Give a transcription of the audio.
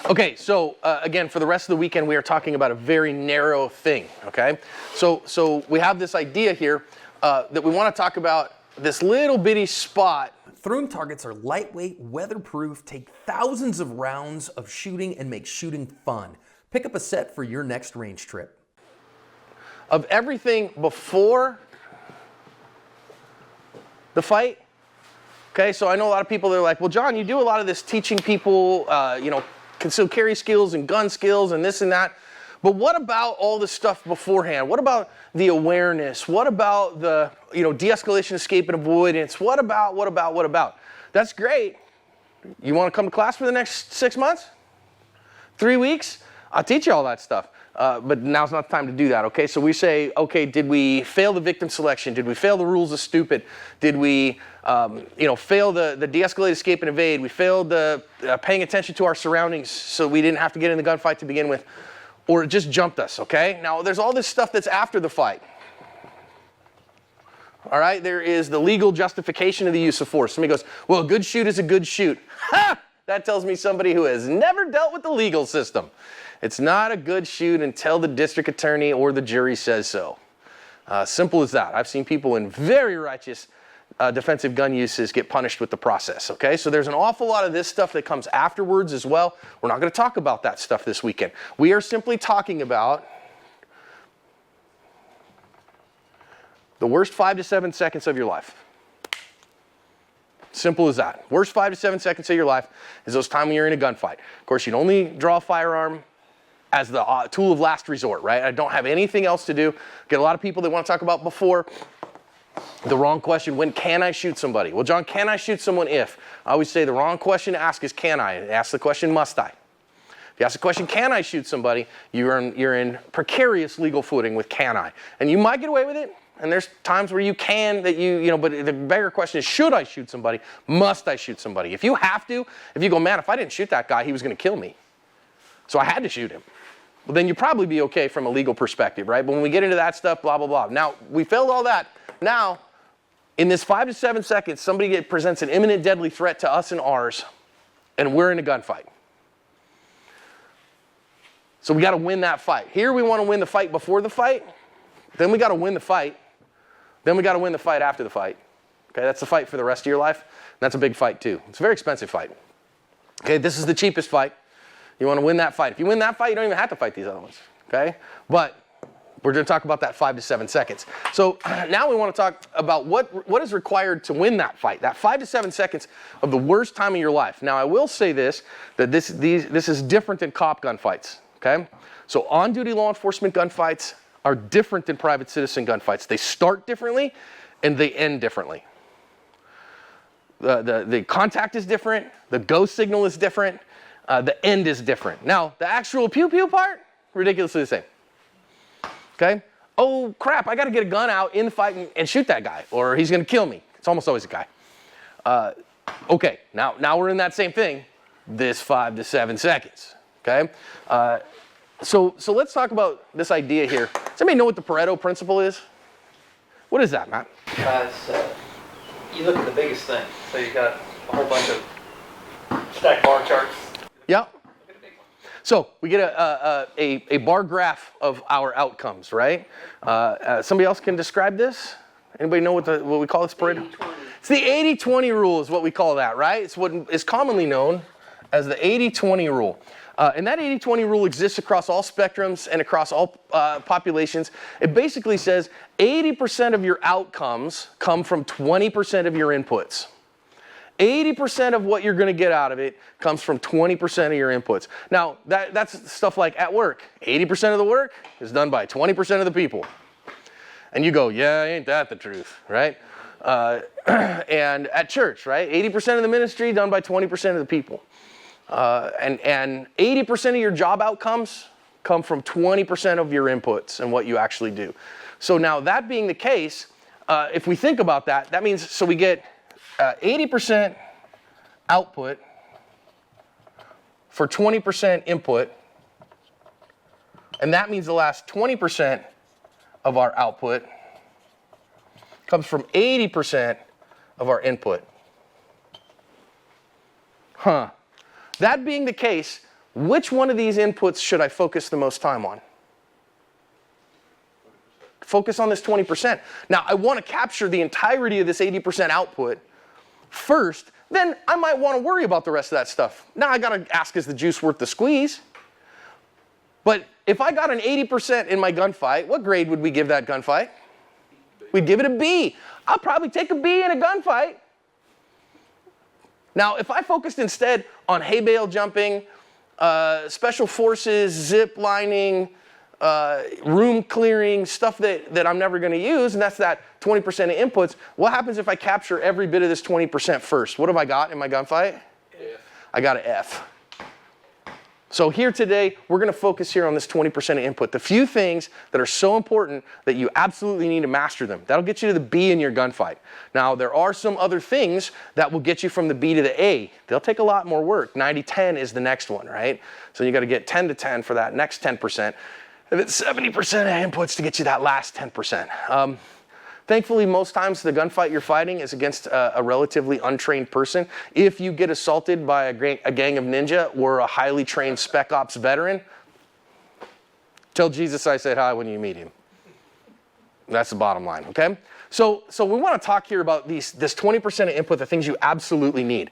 Okay, so again, for the rest of the weekend, we are talking about a very narrow thing, okay? So we have this idea here that we want to talk about this little bitty spot. Throwing targets are lightweight, weatherproof, take thousands of rounds of shooting, and make shooting fun. Pick up a set for your next range trip. Of everything before the fight, okay? So I know a lot of people, they're like, well, John, you do a lot of this teaching people, concealed carry skills and gun skills and this and that. But what about all the stuff beforehand? What about the awareness? What about the, de-escalation, escape, and avoidance? What about? That's great. You want to come to class for the next 6 months? 3 weeks? I'll teach you all that stuff. But now's not the time to do that, okay? So we say, okay, did we fail the victim selection? Did we fail the rules of stupid? Did we, fail the de-escalate, escape, and evade? We failed the paying attention to our surroundings so we didn't have to get in the gunfight to begin with. Or it just jumped us, okay? Now, there's all this stuff that's after the fight. All right, there is the legal justification of the use of force. Somebody goes, well, a good shoot is a good shoot. Ha! That tells me somebody who has never dealt with the legal system. It's not a good shoot until the district attorney or the jury says so. Simple as that. I've seen people in very righteous defensive gun uses get punished with the process, okay? So there's an awful lot of this stuff that comes afterwards as well. We're not going to talk about that stuff this weekend. We are simply talking about the worst 5 to 7 seconds of your life. Simple as that. Worst 5 to 7 seconds of your life is those times when you're in a gunfight. Of course, you'd only draw a firearm as the tool of last resort, right? I don't have anything else to do. Get a lot of people that want to talk about before. The wrong question, when can I shoot somebody? Well, John, can I shoot someone if? I always say the wrong question to ask is can I? Ask the question, must I? If you ask the question, can I shoot somebody? You're in precarious legal footing with can I? And you might get away with it. And there's times where you can, but the bigger question is, should I shoot somebody? Must I shoot somebody? If you have to, if you go, man, if I didn't shoot that guy, he was going to kill me. So I had to shoot him. Well, then you'd probably be okay from a legal perspective, right? But when we get into that stuff, blah, blah, blah. Now, we failed all that. Now, in this 5 to 7 seconds, somebody presents an imminent deadly threat to us and ours, and we're in a gunfight. So we got to win that fight. Here we want to win the fight before the fight. Then we got to win the fight. Then we got to win the fight after the fight. Okay, that's the fight for the rest of your life. And that's a big fight too. It's a very expensive fight. Okay, this is the cheapest fight. You want to win that fight. If you win that fight, you don't even have to fight these other ones. Okay, but we're going to talk about that 5 to 7 seconds. So now we want to talk about what is required to win that fight. That 5 to 7 seconds of the worst time of your life. Now I will say this, that this is different than cop gunfights. Okay, so on-duty law enforcement gunfights are different than private citizen gunfights. They start differently and they end differently. The contact is different, the go signal is different, the end is different. Now, the actual pew-pew part, ridiculously the same. Okay? Oh, crap, I got to get a gun out in the fight and shoot that guy, or he's going to kill me. It's almost always a guy. Okay, now we're in that same thing, this 5 to 7 seconds. Okay? So let's talk about this idea here. Does anybody know what the Pareto principle is? What is that, Matt? You look at the biggest thing. So you've got a whole bunch of stacked bar charts. Yeah. Look at the big one. So we get a bar graph of our outcomes, right? Somebody else can describe this? Anybody know what we call this Pareto? 80-20. It's the 80-20 rule is what we call that, right? It's what is commonly known as the 80-20 rule. And that 80-20 rule exists across all spectrums and across all populations. It basically says 80% of your outcomes come from 20% of your inputs. 80% of what you're going to get out of it comes from 20% of your inputs. Now, that's stuff like at work. 80% of the work is done by 20% of the people. And you go, yeah, ain't that the truth, right? And at church, right? 80% of the ministry done by 20% of the people. And 80% of your job outcomes come from 20% of your inputs and what you actually do. So now that being the case, if we think about that, that means, so we get 80% output for 20% input, and that means the last 20% of our output comes from 80% of our input. That being the case, which one of these inputs should I focus the most time on? Focus on this 20%. Now, I want to capture the entirety of this 80% output first, then I might want to worry about the rest of that stuff. Now, I got to ask, is the juice worth the squeeze? But if I got an 80% in my gunfight, what grade would we give that gunfight? We'd give it a B. I'll probably take a B in a gunfight. Now, if I focused instead on hay bale jumping, special forces, zip lining, room clearing, stuff that I'm never going to use, and that's that 20% of inputs, what happens if I capture every bit of this 20% first? What have I got in my gunfight? F. I got an F. So here today, we're going to focus here on this 20% of input. The few things that are so important that you absolutely need to master them. That'll get you to the B in your gunfight. Now, there are some other things that will get you from the B to the A. They'll take a lot more work. 90-10 is the next one, right? So you got to get 10 to 10 for that next 10%. And then 70% of inputs to get you that last 10%. Thankfully, most times the gunfight you're fighting is against a relatively untrained person. If you get assaulted by a gang of ninja or a highly trained spec ops veteran, tell Jesus I said hi when you meet him. That's the bottom line, okay? So we want to talk here about this 20% of input, the things you absolutely need.